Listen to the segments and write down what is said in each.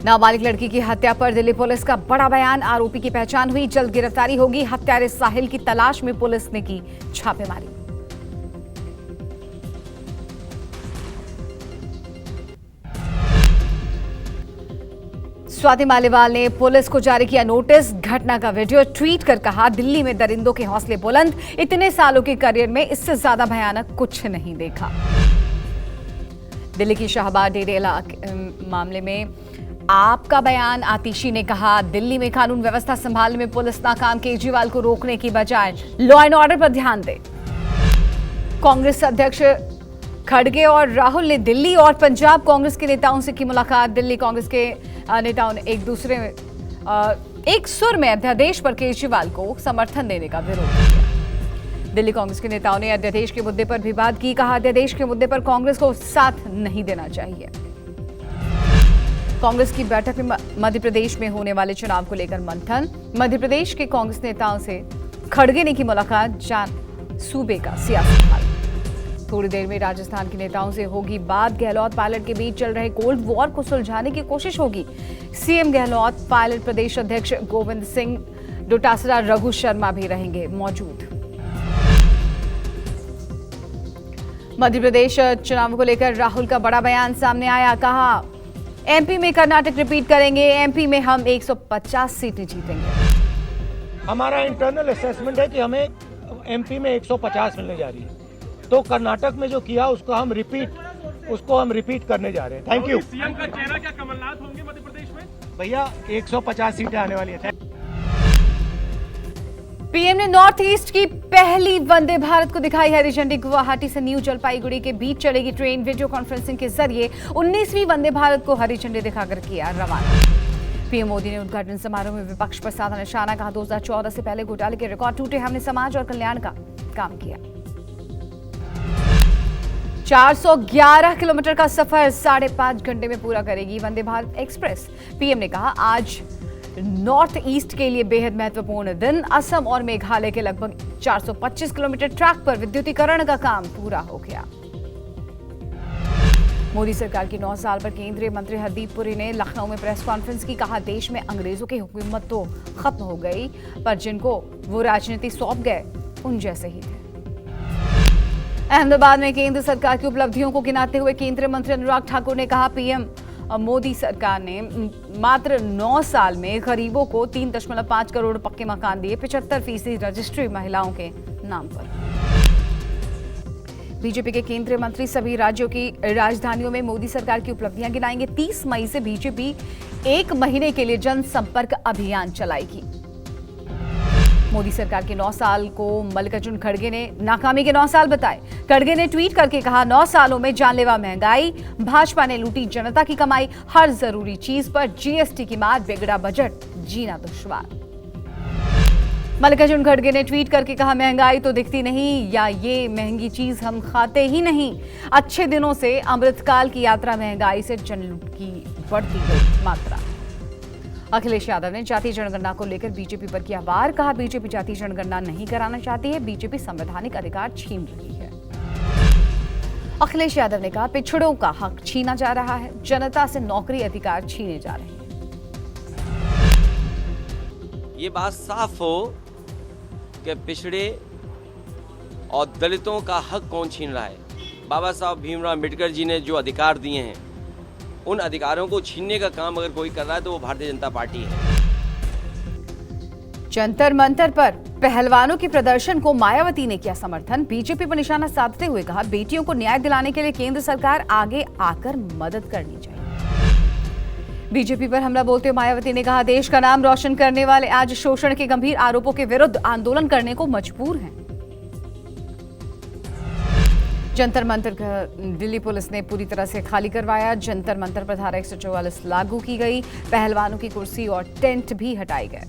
नाबालिग लड़की की हत्या पर दिल्ली पुलिस का बड़ा बयान। आरोपी की पहचान हुई, जल्द गिरफ्तारी होगी। हत्यारे साहिल की तलाश में पुलिस ने की छापेमारी। स्वाति मालीवाल ने पुलिस को जारी किया नोटिस। घटना का वीडियो ट्वीट कर कहा, दिल्ली में दरिंदों के हौसले बुलंद, इतने सालों के करियर में इससे ज्यादा भयानक कुछ नहीं देखा। दिल्ली की शाहबाद डेरे मामले में आपका बयान। आतिशी ने कहा, दिल्ली में कानून व्यवस्था संभालने में पुलिस नाकाम, केजरीवाल को रोकने की बजाय लॉ एंड ऑर्डर पर ध्यान दे। कांग्रेस अध्यक्ष खड़गे और राहुल ने दिल्ली और पंजाब कांग्रेस के नेताओं से की मुलाकात। दिल्ली कांग्रेस के नेताओं ने एक सुर में अध्यादेश पर केजरीवाल को समर्थन देने का विरोध किया। दिल्ली कांग्रेस के नेताओं ने अध्यादेश के मुद्दे पर भी बात की। कहा, अध्यादेश के मुद्दे पर कांग्रेस को साथ नहीं देना चाहिए। कांग्रेस की बैठक में मध्य प्रदेश में होने वाले चुनाव को लेकर मंथन। मध्य प्रदेश के कांग्रेस नेताओं से खड़गे ने की मुलाकात, जान सूबे का सियासी हाल। थोड़ी देर में राजस्थान के नेताओं से होगी बात। गहलोत पायलट के बीच चल रहे कोल्ड वॉर को सुलझाने की कोशिश होगी। सीएम गहलोत, पायलट प्रदेश अध्यक्ष गोविंद सिंह डोटासरा, रघु शर्मा भी रहेंगे मौजूद। मध्य प्रदेश चुनाव को लेकर राहुल का बड़ा बयान सामने आया। कहा, एमपी में कर्नाटक रिपीट करेंगे, एमपी में हम 150 सीटें जीतेंगे। हमारा इंटरनल असेसमेंट है कि हमें एमपी में 150 मिलने जा रही है, तो कर्नाटक में जो किया उसको हम रिपीट करने जा रहे हैं। Thank you. सीएम का चेहरा क्या कमलनाथ होंगे मध्य प्रदेश में? भैया 150 सीटें आने वाली है। पीएम ने नॉर्थ ईस्ट की पहली वंदे भारत को दिखाई हरी झंडी। गुवाहाटी से न्यू जलपाईगुड़ी के बीच चलेगी ट्रेन। वीडियो कॉन्फ्रेंसिंग के जरिए 19वीं वंदे भारत को हरी झंडी दिखाकर किया रवाना। पीएम मोदी ने उद्घाटन समारोह में विपक्ष पर साधा निशाना। कहा, 2014 से पहले घोटाले के रिकॉर्ड टूटे, हमने समाज और कल्याण का काम किया। 411 किलोमीटर का सफर 5.5 घंटे में पूरा करेगी वंदे भारत एक्सप्रेस। पीएम ने कहा, आज नॉर्थ ईस्ट के लिए बेहद महत्वपूर्ण दिन। असम और मेघालय के लगभग 425 किलोमीटर ट्रैक पर विद्युतीकरण का काम पूरा हो गया। मोदी सरकार की 9 साल पर केंद्रीय मंत्री हरदीप पुरी ने लखनऊ में प्रेस कॉन्फ्रेंस की। कहा, देश में अंग्रेजों की हुकूमत तो खत्म हो गई, पर जिनको वो राजनीति सौंप गए उन जैसे ही थे। अहमदाबाद में केंद्र सरकार की उपलब्धियों को गिनाते हुए केंद्रीय मंत्री अनुराग ठाकुर ने कहा, पीएम मोदी सरकार ने मात्र 9 साल में गरीबों को 3.5 करोड़ पक्के मकान दिए। 75% रजिस्ट्री महिलाओं के नाम पर। बीजेपी के केंद्रीय मंत्री सभी राज्यों की राजधानियों में मोदी सरकार की उपलब्धियां गिनाएंगे। 30 मई से बीजेपी 1 महीने के लिए जनसंपर्क अभियान चलाएगी। मोदी सरकार के 9 साल को मल्लिकार्जुन खड़गे ने नाकामी के 9 साल बताए। खड़गे ने ट्वीट करके कहा, 9 सालों में जानलेवा महंगाई, भाजपा ने लूटी जनता की कमाई, हर जरूरी चीज पर जीएसटी की मार, बिगड़ा बजट, जीना दुश्वार। मल्लिकार्जुन खड़गे ने ट्वीट करके कहा, महंगाई तो दिखती नहीं, या ये महंगी चीज हम खाते ही नहीं। अच्छे दिनों से अमृतकाल की यात्रा महंगाई से जनलूट की बढ़ती गई मात्रा। अखिलेश यादव ने जातीय जनगणना को लेकर बीजेपी पर किया वार। कहा, बीजेपी जातीय जनगणना नहीं कराना चाहती है, बीजेपी संवैधानिक अधिकार छीन रही है। अखिलेश यादव ने कहा, पिछड़ों का हक छीना जा रहा है, जनता से नौकरी अधिकार छीने जा रहे हैं। ये बात साफ हो कि पिछड़े और दलितों का हक कौन छीन रहा है। बाबा साहब भीमराव अम्बेडकर जी ने जो अधिकार दिए हैं, उन अधिकारों को छीनने का काम अगर कोई कर रहा है तो वो भारतीय जनता पार्टी है। जंतर मंतर पर पहलवानों के प्रदर्शन को मायावती ने किया समर्थन। बीजेपी पर निशाना साधते हुए कहा, बेटियों को न्याय दिलाने के लिए केंद्र सरकार आगे आकर मदद करनी चाहिए। बीजेपी पर हमला बोलते हुए मायावती ने कहा, देश का नाम रोशन करने वाले आज शोषण के गंभीर आरोपों के विरुद्ध आंदोलन करने को मजबूर हैं। जंतर मंतर दिल्ली पुलिस ने पूरी तरह से खाली करवाया। जंतर मंतर पर धारा 144 लागू की गई। पहलवानों की कुर्सी और टेंट भी हटाए गए।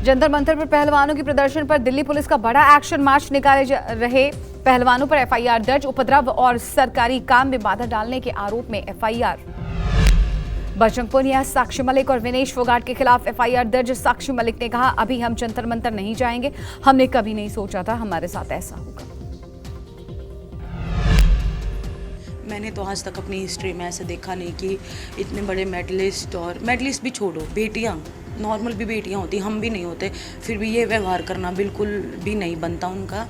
जंतर मंतर पर पहलवानों के प्रदर्शन पर दिल्ली पुलिस का बड़ा एक्शन मार्च निकाले रहे। पहलवानों पर एफआईआर दर्ज। उपद्रव और सरकारी काम में बाधा डालने के आरोप में एफआईआर। बजरंग पुनिया, साक्षी मलिक और विनेश फोगाट के खिलाफ एफआईआर दर्ज। साक्षी मलिक ने कहा, अभी हम जंतर मंतर नहीं जाएंगे, हमने कभी नहीं सोचा था हमारे साथ ऐसा होगा। मैंने तो आज तक अपनी हिस्ट्री में ऐसे देखा नहीं कि इतने बड़े मेडलिस्ट, और मेडलिस्ट भी छोड़ो, बेटियाँ, नॉर्मल भी बेटियाँ होती, हम भी नहीं होते, फिर भी ये व्यवहार करना बिल्कुल भी नहीं बनता उनका।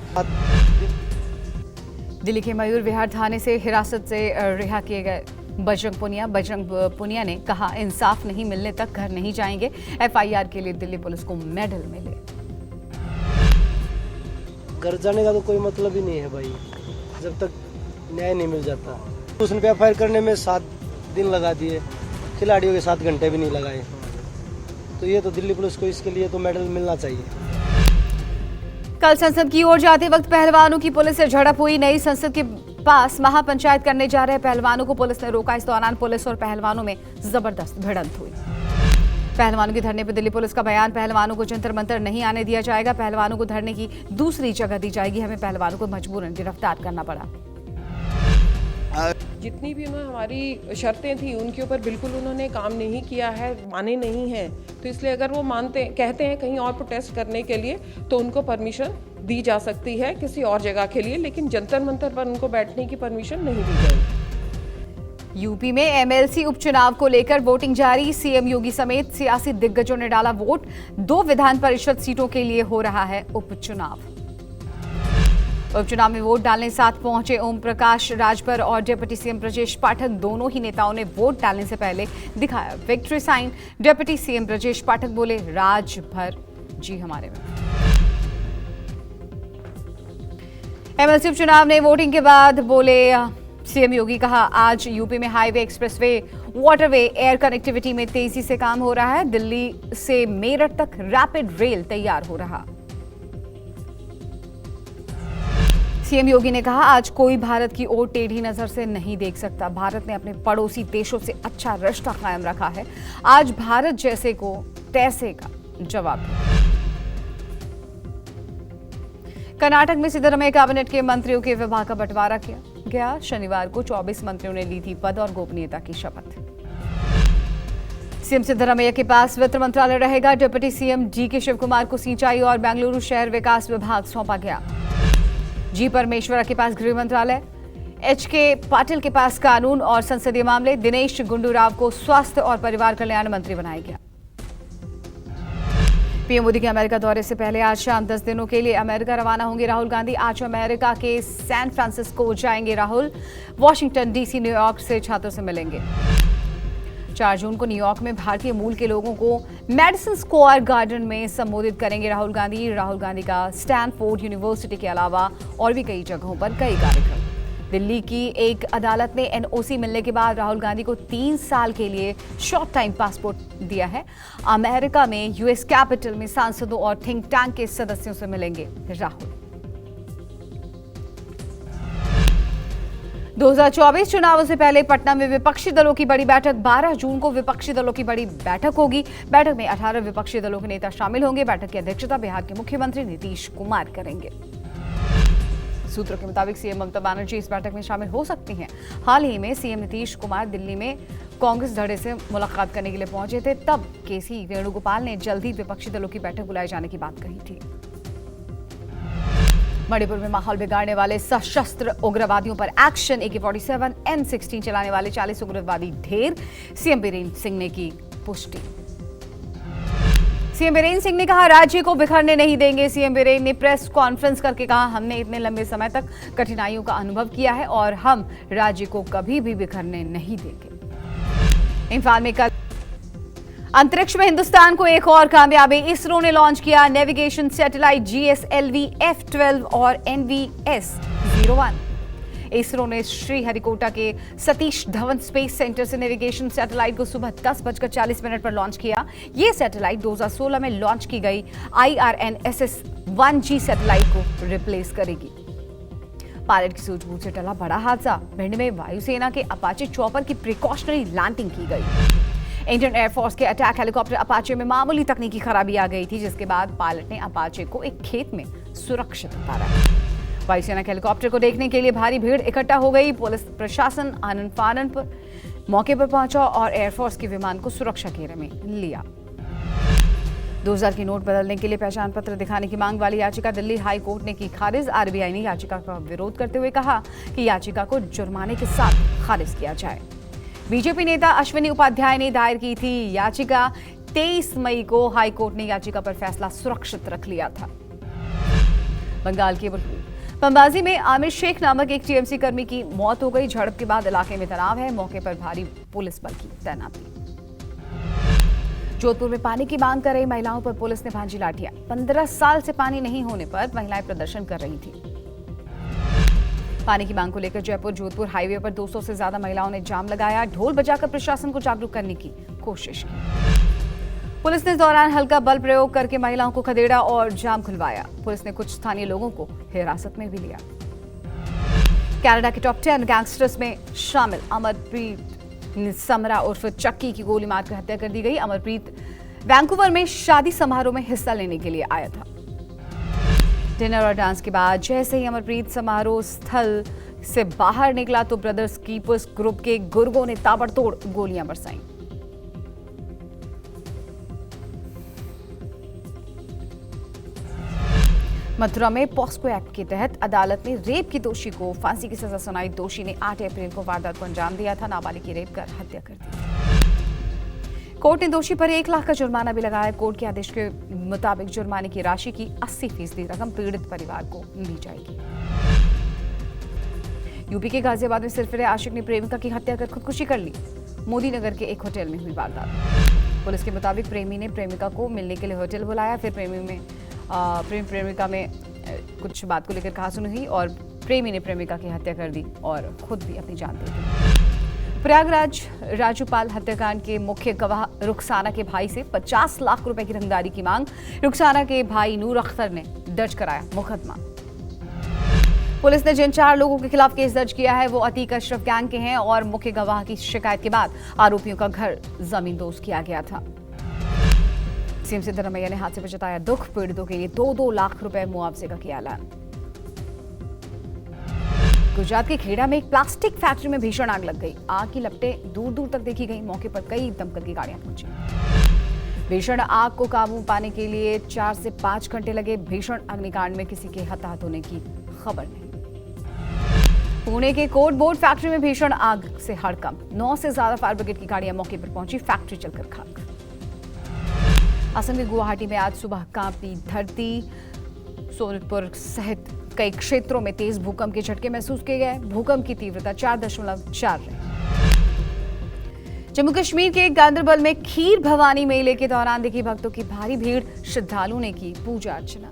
दिल्ली के मयूर विहार थाने से हिरासत से रिहा किए गए बजरंग पुनिया ने कहा, इंसाफ नहीं मिलने तक घर नहीं जाएंगे। एफआईआर के लिए दिल्ली पुलिस को मेडल मिले। घर जाने का तो कोई मतलब ही नहीं है भाई, जब तक न्याय नहीं मिल जाता। उसने पे एफआईआर करने में 7 दिन लगा दिए, खिलाड़ियों के 7 घंटे भी नहीं लगाए। तो ये तो दिल्ली पुलिस को इसके लिए तो मेडल मिलना चाहिए। कल संसद की ओर जाते वक्त पहलवानों की पुलिस से झड़प हुई। नई संसद के पास महापंचायत करने जा रहे पहलवानों को पुलिस ने रोका। इस दौरान पुलिस और पहलवानों में जबरदस्त भिड़ंत हुई। पहलवानों के धरने पर दिल्ली पुलिस का बयान, पहलवानों को जंतर मंतर नहीं आने दिया जाएगा, पहलवानों को धरने की दूसरी जगह दी जाएगी। हमें पहलवानों को मजबूरन गिरफ्तार करना पड़ा। जितनी भी उन्होंने हमारी शर्तें थी उनके ऊपर बिल्कुल उन्होंने काम नहीं किया है, माने नहीं हैं। तो इसलिए अगर वो कहते हैं कहीं और प्रोटेस्ट करने के लिए तो उनको परमिशन दी जा सकती है किसी और जगह के लिए, लेकिन जंतर मंतर पर उनको बैठने की परमिशन नहीं दी जाएगी। यूपी में एमएलसी उपचुनाव को लेकर वोटिंग जारी। सीएम योगी समेत सियासी दिग्गजों ने डाला वोट। 2 विधान परिषद सीटों के लिए हो रहा है उपचुनाव। उपचुनाव में वोट डालने साथ पहुंचे ओम प्रकाश राजभर और डिप्टी सीएम ब्रजेश पाठक। दोनों ही नेताओं ने वोट डालने से पहले दिखाया victory sign. Deputy CM Brajesh Pathak बोले, राजभर जी हमारे में। एमएलसी उपचुनाव ने वोटिंग के बाद बोले सीएम योगी, कहा आज यूपी में highway, expressway, waterway, air connectivity में तेजी से काम हो रहा है। दिल्ली से मेरठ तक रैपिड रेल तैयार हो रहा। सीएम योगी ने कहा, आज कोई भारत की ओर टेढ़ी नजर से नहीं देख सकता। भारत ने अपने पड़ोसी देशों से अच्छा रिश्ता कायम रखा है। आज भारत जैसे को तैसे का जवाब। कर्नाटक में सिद्धरामैया कैबिनेट के मंत्रियों के विभाग का बंटवारा किया गया। शनिवार को 24 मंत्रियों ने ली थी पद और गोपनीयता की शपथ। सीएम सिद्धरामैया के पास वित्त मंत्रालय रहेगा। डिप्टी सीएम डीके शिवकुमार को सिंचाई और बेंगलुरु शहर विकास विभाग सौंपा गया। जी परमेश्वरा के पास गृह मंत्रालय, एचके पाटिल के पास कानून और संसदीय मामले, दिनेश गुंडूराव को स्वास्थ्य और परिवार कल्याण मंत्री बनाया गया। पीएम मोदी के अमेरिका दौरे से पहले आज शाम 10 दिनों के लिए अमेरिका रवाना होंगे राहुल गांधी। आज अमेरिका के सैन फ्रांसिस्को जाएंगे राहुल। वॉशिंगटन डीसी, न्यूयॉर्क से छात्रों से मिलेंगे। 4 जून को न्यूयॉर्क में भारतीय मूल के लोगों को मेडिसन स्क्वायर गार्डन में संबोधित करेंगे राहुल गांधी। राहुल गांधी का स्टैनफोर्ड यूनिवर्सिटी के अलावा और भी कई जगहों पर कई कार्यक्रम। दिल्ली की एक अदालत ने एनओसी मिलने के बाद राहुल गांधी को 3 साल के लिए शॉर्ट टाइम पासपोर्ट दिया है। अमेरिका में यूएस कैपिटल में सांसदों और थिंक टैंक के सदस्यों से मिलेंगे राहुल। 2024 चुनावों से पहले पटना में विपक्षी दलों की बड़ी बैठक। 12 जून को विपक्षी दलों की बड़ी बैठक होगी। बैठक में 18 विपक्षी दलों के नेता शामिल होंगे। बैठक की अध्यक्षता बिहार के मुख्यमंत्री नीतीश कुमार करेंगे। सूत्रों के मुताबिक सीएम ममता बनर्जी इस बैठक में शामिल हो सकती हैं। हाल ही में सीएम नीतीश कुमार दिल्ली में कांग्रेस धड़े से मुलाकात करने के लिए पहुंचे थे। तब केसी वेणुगोपाल ने जल्द ही विपक्षी दलों की बैठक बुलाए जाने की बात कही थी। मणिपुर में माहौल बिगाड़ने वाले सशस्त्र उग्रवादियों पर एक्शन। AK-47 M16 चलाने वाले 40 उग्रवादी ढेर। सीएम बीरेन सिंह ने की पुष्टि। सीएम बीरेन सिंह ने कहा, राज्य को बिखरने नहीं देंगे। सीएम बीरेन ने प्रेस कॉन्फ्रेंस करके कहा, हमने इतने लंबे समय तक कठिनाइयों का अनुभव किया है और हम राज्य को कभी भी बिखरने नहीं देंगे। इम्फाल में कल अंतरिक्ष में हिंदुस्तान को एक और कामयाबी। इसरो ने लॉन्च किया नेविगेशन सैटेलाइट GSLV F12 और NVS-01। इसरो ने श्रीहरिकोटा के सतीश धवन स्पेस सेंटर से नेविगेशन सैटेलाइट को सुबह 10:40 पर लॉन्च किया। ये सैटेलाइट 2016 में लॉन्च की गई IRNSS-1G सैटेलाइट को रिप्लेस करेगी। पायलट की सूझबूझ से टला बड़ा हादसा। भिंड में वायुसेना के अपाचे चॉपर की प्रिकॉशनरी लैंडिंग की गई। इंडियन एयरफोर्स के अटैक हेलीकॉप्टर अपाचे में मामूली तकनीकी खराबी आ गई थी, जिसके बाद पायलट ने अपाचे को एक खेत में सुरक्षित उतारा। वायुसेना के हेलीकॉप्टर को देखने के लिए भारी भीड़ इकट्ठा हो गई। पुलिस प्रशासन आनन फानन पर मौके पर पहुंचा और एयरफोर्स के विमान को सुरक्षा घेरे में लिया। 2000 की नोट बदलने के लिए पहचान पत्र दिखाने की मांग वाली याचिका दिल्ली हाई कोर्ट ने की खारिज। आरबीआई ने याचिका का विरोध करते हुए कहा कि याचिका को जुर्माने के साथ खारिज किया जाए। बीजेपी नेता अश्विनी उपाध्याय ने दायर की थी याचिका। 23 मई को हाई कोर्ट ने याचिका पर फैसला सुरक्षित रख लिया था। बंगाल के पंबाजी में आमिर शेख नामक एक टीएमसी कर्मी की मौत हो गई। झड़प के बाद इलाके में तनाव है। मौके पर भारी पुलिस बल की तैनाती। जोधपुर में पानी की मांग कर रही महिलाओं पर पुलिस ने भांजी लाठियां। 15 साल से पानी नहीं होने पर महिलाएं प्रदर्शन कर रही थी। पानी की मांग को लेकर जयपुर जोधपुर हाईवे पर 200 से ज्यादा महिलाओं ने जाम लगाया। ढोल बजाकर प्रशासन को जागरूक करने की कोशिश की। पुलिस ने इस दौरान हल्का बल प्रयोग करके महिलाओं को खदेड़ा और जाम खुलवाया। पुलिस ने कुछ स्थानीय लोगों को हिरासत में भी लिया। कनाडा के टॉप 10 गैंगस्टर्स में शामिल अमरप्रीत समरा उर्फ चक्की की गोली मारकर हत्या कर दी गई। अमरप्रीत वैंकूवर में शादी समारोह में हिस्सा लेने के लिए आया था। डिनर और डांस के बाद जैसे ही अमरप्रीत समारोह स्थल से बाहर निकला तो ब्रदर्स कीपर्स ग्रुप के गुर्गों ने ताबड़तोड़ गोलियां बरसाईं। मथुरा में पॉस्को एक्ट के तहत अदालत ने रेप की दोषी को फांसी की सजा सुनाई। दोषी ने 8 अप्रैल को वारदात को अंजाम दिया था। नाबालिग की रेप कर हत्या कर दी। कोर्ट ने दोषी पर 1 लाख का जुर्माना भी लगाया। कोर्ट के आदेश के मुताबिक जुर्माने की राशि की 80% रकम पीड़ित परिवार को दी जाएगी। यूपी के गाजियाबाद में सिरफिरे आशिक ने प्रेमिका की हत्या कर खुदकुशी कर ली। मोदी नगर के एक होटल में हुई वारदात। पुलिस के मुताबिक प्रेमी ने प्रेमिका को मिलने के लिए होटल बुलाया। फिर प्रेमिका में कुछ बात को लेकर कहासुनी हुई और प्रेमी ने प्रेमिका की हत्या कर दी और खुद भी अपनी जान दे दी। प्रयागराज राजूपाल हत्याकांड के मुख्य गवाह रुखसाना के भाई से 50 लाख रुपए की रंगदारी की मांग। रुखसाना के भाई नूर अख्तर ने दर्ज कराया मुकदमा। पुलिस ने जिन 4 लोगों के खिलाफ केस दर्ज किया है वो अतीक अशरफ गैंग के हैं और मुख्य गवाह की शिकायत के बाद आरोपियों का घर जमींदोज किया गया था। सीएम सिद्धरामैया ने हादसे पर जताया दुख। पीड़ितों के लिए 2-2 लाख रुपए मुआवजे का किया ऐलान। गुजरात के खेड़ा में एक प्लास्टिक फैक्ट्री में भीषण आग लग गई। आग की लपटें दूर दूर तक देखी गई। मौके पर कई दमकल की गाड़ियां पहुंची। भीषण आग को काबू पाने के लिए 4 से 5 घंटे लगे। भीषण अग्निकांड में किसी के हताहत होने की खबर नहीं। पुणे के कोट बोर्ड फैक्ट्री में भीषण आग से हड़कंप। 9 से ज्यादा फायर ब्रिगेड की गाड़ियां मौके पर पहुंची। फैक्ट्री जलकर खाक। असम के गुवाहाटी में आज सुबह कांपी धरती। सोनितपुर सहित कई क्षेत्रों में तेज भूकंप के झटके महसूस किए गए। भूकंप की तीव्रता 4.4 रही। जम्मू कश्मीर के गांदरबल में खीर भवानी मेले के दौरान दिखी भक्तों की भारी भीड़। श्रद्धालुओं ने की पूजा अर्चना।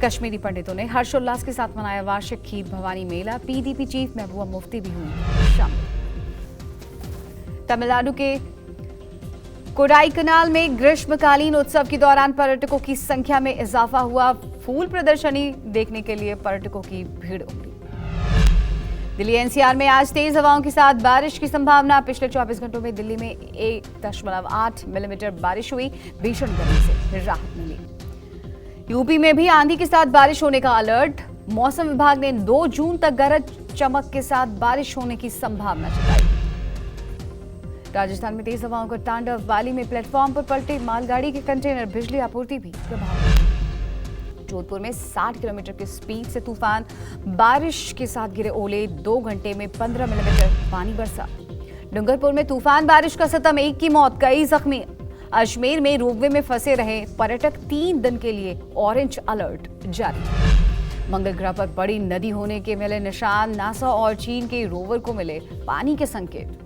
कश्मीरी पंडितों ने हर्षोल्लास के साथ मनाया वार्षिक खीर भवानी मेला। पीडीपी चीफ महबूबा मुफ्ती भी हुई शामिल। तमिलनाडु के कोडाईकनाल में ग्रीष्मकालीन उत्सव के दौरान पर्यटकों की संख्या में इजाफा हुआ। फूल प्रदर्शनी देखने के लिए पर्यटकों की भीड़ उमड़ी। दिल्ली एनसीआर में आज तेज हवाओं के साथ बारिश की संभावना। पिछले 24 घंटों में दिल्ली में 1.8 मिलीमीटर बारिश हुई। भीषण गर्मी से राहत मिली। यूपी में भी आंधी के साथ बारिश होने का अलर्ट। मौसम विभाग ने 2 जून तक गरज चमक के साथ बारिश होने की संभावना जताई। राजस्थान में तेज हवाओं का तांडव। वाली में प्लेटफॉर्म पर पलटे मालगाड़ी के कंटेनर। बिजली आपूर्ति भी प्रभावित। जोधपुर में 60 किलोमीटर की स्पीड से तूफान। बारिश के साथ गिरे ओले। 2 घंटे में 15 मिलीमीटर पानी बरसा। डूंगरपुर में तूफान बारिश का सितम। 1 की मौत, कई जख्मी। अजमेर में रोपवे में फंसे रहे पर्यटक। 3 दिन के लिए ऑरेंज अलर्ट जारी। मंगल ग्रह पर बड़ी नदी होने के मिले निशान। नासा और चीन के रोवर को मिले पानी के संकेत।